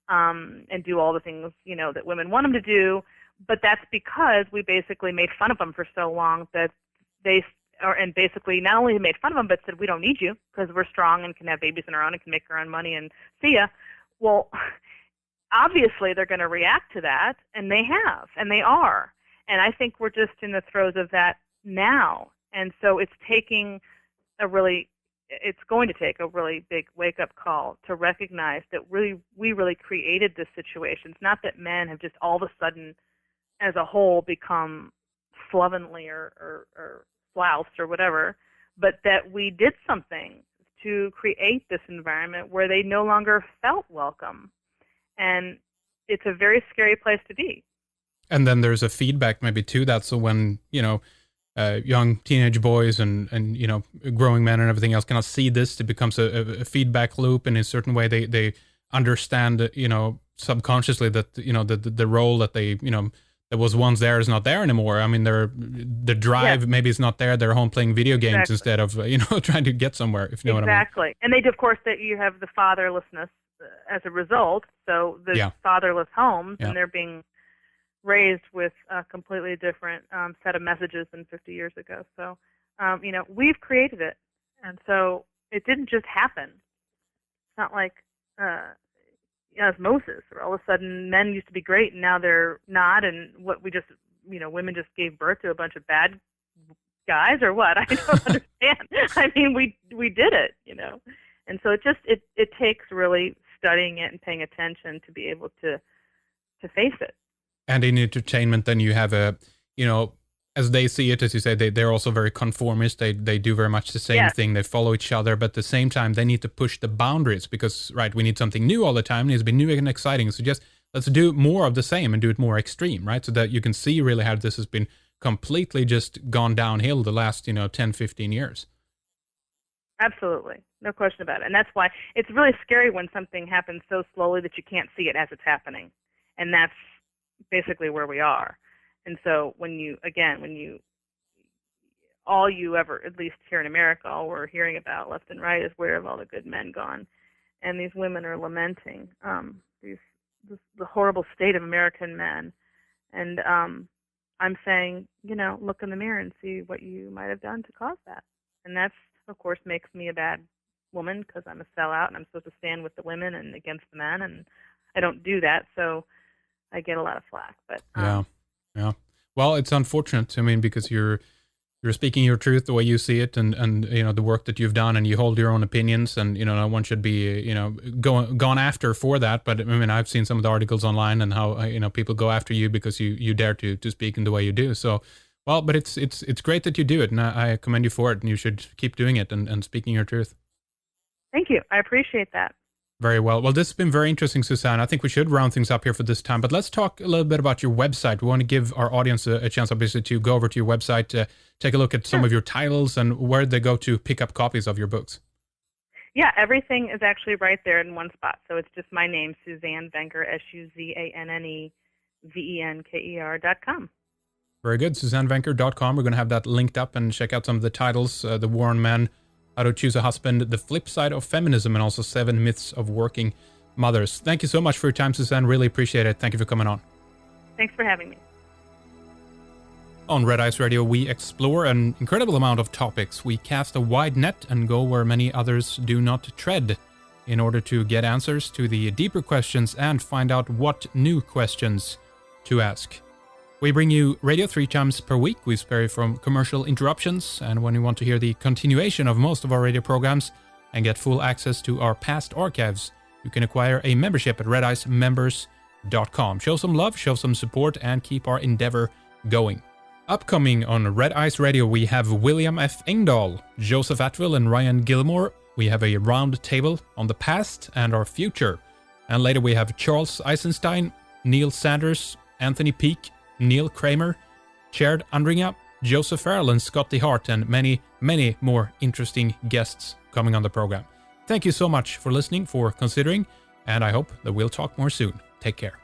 and do all the things, that women want him to do. But that's because we basically made fun of him for so long that and basically not only made fun of him, but said, we don't need you because we're strong and can have babies on our own and can make our own money and see ya. Well, obviously they're going to react to that, and they have, and they are. And I think we're just in the throes of that now. And so it's going to take a really big wake-up call to recognize that we really created this situation. It's not that men have just all of a sudden, as a whole, become slovenly or slouched or whatever, but that we did something to create this environment where they no longer felt welcome. And it's a very scary place to be. And then there's a feedback maybe to that. So when, young teenage boys and growing men and everything else cannot see this, it becomes a feedback loop. And in a certain way, they understand, subconsciously that, the role that they, that was once there is not there anymore. I mean, the drive maybe is not there. They're home playing video games instead of, trying to get somewhere, if you know what I mean. Exactly. And they, of course, that you have the fatherlessness as a result. So the fatherless homes, and they're being raised with a completely different set of messages than 50 years ago. So, we've created it. And so it didn't just happen. It's not like osmosis, or all of a sudden men used to be great and now they're not, and what we just, women just gave birth to a bunch of bad guys, or what? I don't understand. I mean, we did it, And so it takes really studying it and paying attention to be able to face it. And in entertainment, then you have as they see it, as you say, they're also very conformist. They do very much the same thing. They follow each other, but at the same time, they need to push the boundaries because, we need something new all the time. It needs to be new and exciting. So just let's do more of the same and do it more extreme, right? So that you can see really how this has been completely just gone downhill the last, 10, 15 years. Absolutely. No question about it. And that's why it's really scary when something happens so slowly that you can't see it as it's happening. And that's basically where we are. And so all you ever, at least here in America, all we're hearing about left and right is where have all the good men gone. And these women are lamenting the horrible state of American men. And I'm saying, look in the mirror and see what you might have done to cause that. And that's, of course, makes me a bad woman because I'm a sellout and I'm supposed to stand with the women and against the men. And I don't do that, so I get a lot of flack. But yeah. Well, it's unfortunate. I mean, because you're speaking your truth the way you see it, and the work that you've done, and you hold your own opinions, and no one should be gone after for that. But I mean, I've seen some of the articles online and how people go after you because you dare to speak in the way you do. So, well, but it's great that you do it, and I commend you for it, and you should keep doing it and speaking your truth. Thank you. I appreciate that. Very well. Well, this has been very interesting, Suzanne. I think we should round things up here for this time, but let's talk a little bit about your website. We want to give our audience a chance, obviously, to go over to your website, to take a look at some of your titles and where they go to pick up copies of your books. Yeah, everything is actually right there in one spot. So it's just my name, Suzanne Venker, SuzanneVenker.com. Very good. SuzanneVenker.com. We're going to have that linked up, and check out some of the titles, The War on Men, How to Choose a Husband, The Flip Side of Feminism, and also 7 Myths of Working Mothers. Thank you so much for your time, Suzanne. Really appreciate it. Thank you for coming on. Thanks for having me. On Red Ice Radio, we explore an incredible amount of topics. We cast a wide net and go where many others do not tread in order to get answers to the deeper questions and find out what new questions to ask. We bring you radio 3 times per week. We spare you from commercial interruptions, and when you want to hear the continuation of most of our radio programs and get full access to our past archives, you can acquire a membership at redicemembers.com. Show some love, show some support, and keep our endeavor going. Upcoming on Red Ice Radio, we have William F. Engdahl, Joseph Atwill, and Ryan Gilmore. We have a round table on the past and our future. And later we have Charles Eisenstein, Neil Sanders, Anthony Peake, Neil Kramer, Cherd Andringa, Joseph Farrell, and Scotty Hart, and many, many more interesting guests coming on the program. Thank you so much for listening, for considering, and I hope that we'll talk more soon. Take care.